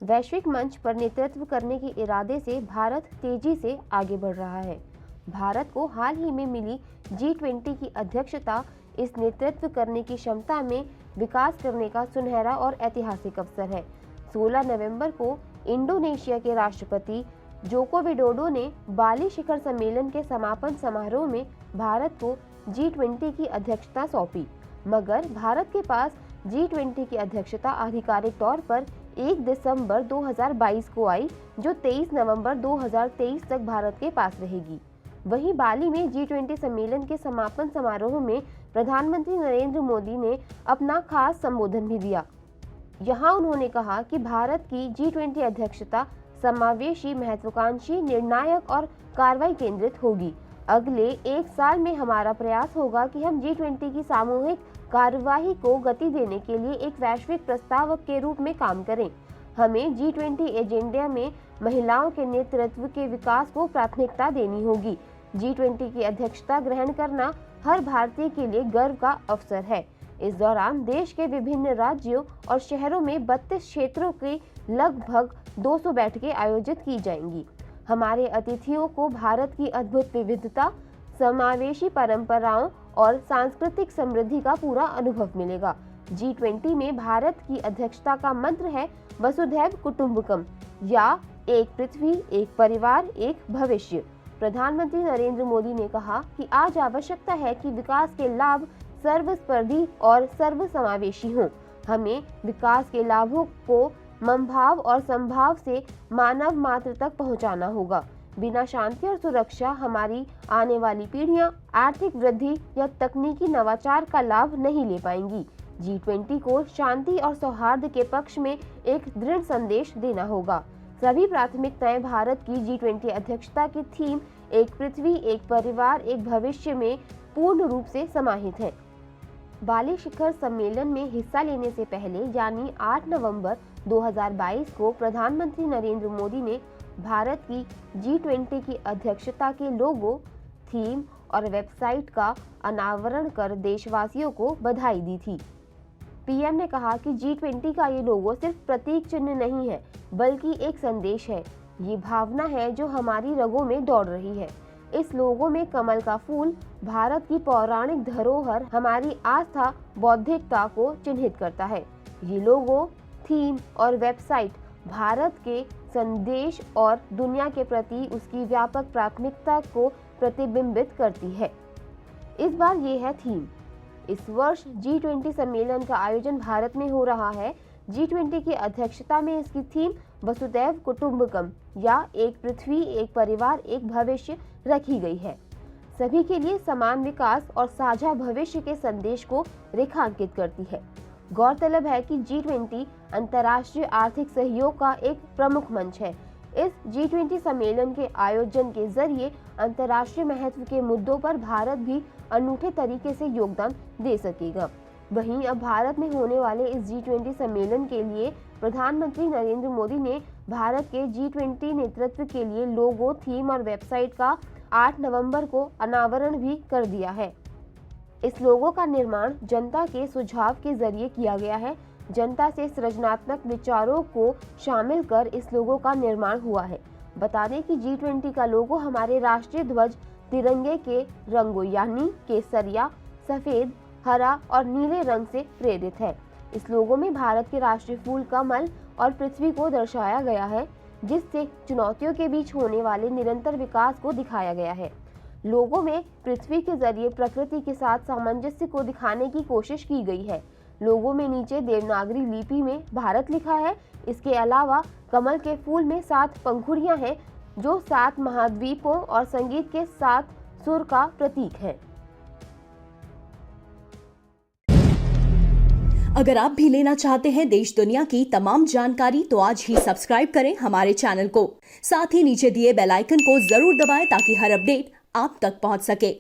वैश्विक मंच पर नेतृत्व करने के इरादे से भारत तेजी से आगे बढ़ रहा है। भारत को हाल ही में मिली G20 की अध्यक्षता इस नेतृत्व करने की क्षमता में विकास करने का सुनहरा और ऐतिहासिक अवसर है। 16 नवंबर को इंडोनेशिया के राष्ट्रपति जोको विडोडो ने बाली शिखर सम्मेलन के समापन समारोह में भारत को G20 की अध्यक्षता सौंपी, मगर भारत के पास G20 की अध्यक्षता आधिकारिक तौर पर 1 दिसंबर 2022 को आई, जो 23 नवंबर 2023 तक भारत के पास रहेगी। वहीं बाली में G20 सम्मेलन के समापन समारोह में प्रधानमंत्री नरेंद्र मोदी ने अपना खास संबोधन भी दिया। यहां उन्होंने कहा कि भारत की G20 अध्यक्षता समावेशी, महत्वाकांक्षी, निर्णायक और कार्रवाई केंद्रित होगी। अगले 1 साल में हमारा प्रयास होगा कि हम G20 की सामूहिक कार्यवाही को गति देने के लिए एक वैश्विक प्रस्तावक के रूप में काम करें। हमें G20 एजेंडा में महिलाओं के नेतृत्व के विकास को प्राथमिकता देनी होगी। G20 की अध्यक्षता ग्रहण करना हर भारतीय के लिए गर्व का अवसर है। इस दौरान देश के विभिन्न राज्यों और शहरों में 32 क्षेत्रों के लगभग 200 बैठकें आयोजित की जाएंगी। हमारे अतिथियों को भारत की अद्भुत विविधता, समावेशी परंपराओं और सांस्कृतिक समृद्धि का पूरा अनुभव मिलेगा। G20 में भारत की अध्यक्षता का मंत्र है वसुधैव कुटुंबकम, या एक पृथ्वी, एक परिवार, एक भविष्य। प्रधानमंत्री नरेंद्र मोदी ने कहा कि आज आवश्यकता है कि विकास के लाभ सर्वस्पर्धी और सर्वसमावेशी हों। हमें विकास के लाभों को मनभाव और संभाव से मानव मात्र तक पहुंचाना होगा। बिना शांति और सुरक्षा हमारी आने वाली पीढ़ियां आर्थिक वृद्धि या तकनीकी नवाचार का लाभ नहीं ले पाएंगी। G20 को शांति और सौहार्द के पक्ष में एक दृढ़ संदेश देना होगा। सभी प्राथमिकताएं भारत की G20 अध्यक्षता की थीम एक पृथ्वी, एक परिवार, एक भविष्य में पूर्ण रूप से समाहित है। बाली शिखर सम्मेलन में हिस्सा लेने से पहले यानी 8 नवंबर 2022 को प्रधानमंत्री नरेंद्र मोदी ने भारत की G20 की अध्यक्षता के लोगो, थीम और वेबसाइट का अनावरण कर देशवासियों को बधाई दी थी। पीएम ने कहा कि G20 का ये लोगो सिर्फ प्रतीक चिन्ह नहीं है, बल्कि एक संदेश है। ये भावना है जो हमारी रगों में दौड़ रही है। इस लोगो में कमल का फूल भारत की पौराणिक धरोहर, हमारी आस्था, बौद्धिकता को चिन्हित करता है। ये लोगो, थीम और वेबसाइट भारत के संदेश और दुनिया के प्रति उसकी व्यापक प्राथमिकता को प्रतिबिंबित करती है। इस बार ये है थीम। इस वर्ष G20 सम्मेलन का आयोजन भारत में हो रहा है। G20 की अध्यक्षता में इसकी थीम वसुधैव कुटुंबकम, या एक पृथ्वी, एक परिवार, एक भविष्य रखी गई है। सभी के लिए समान विकास और साझा भविष्य के संदेश को रेखांकित करती है। गौरतलब है कि G20 अंतर्राष्ट्रीय आर्थिक सहयोग का एक प्रमुख मंच है। इस G20 सम्मेलन के आयोजन के जरिए अंतर्राष्ट्रीय महत्व के मुद्दों पर भारत भी अनूठे तरीके से योगदान दे सकेगा। वहीं अब भारत में होने वाले इस G20 सम्मेलन के लिए प्रधानमंत्री नरेंद्र मोदी ने भारत के G20 नेतृत्व के लिए लोगो, थीम और वेबसाइट का 8 नवंबर को अनावरण भी कर दिया है। इस लोगो का निर्माण जनता के सुझाव के जरिए किया गया है। जनता से सृजनात्मक विचारों को शामिल कर इस लोगो का निर्माण हुआ है। बता दें कि G20 का लोगो हमारे राष्ट्रीय ध्वज तिरंगे के रंगों यानी केसरिया, सफेद, हरा और नीले रंग से प्रेरित है। इस लोगो में भारत के राष्ट्रीय फूल कमल और पृथ्वी को दर्शाया गया है, जिससे चुनौतियों के बीच होने वाले निरंतर विकास को दिखाया गया है। लोगो में पृथ्वी के जरिए प्रकृति के साथ सामंजस्य को दिखाने की कोशिश की गई है। लोगो में नीचे देवनागरी लिपि में भारत लिखा है। इसके अलावा कमल के फूल में 7 पंखुड़ियां हैं, जो 7 महाद्वीपों और संगीत के 7 सुर का प्रतीक है। अगर आप भी लेना चाहते हैं देश दुनिया की तमाम जानकारी, तो आज ही सब्सक्राइब करें हमारे चैनल को। साथ ही नीचे दिए बेल आइकन को जरूर दबाएं ताकि हर अपडेट आप तक पहुंच सके।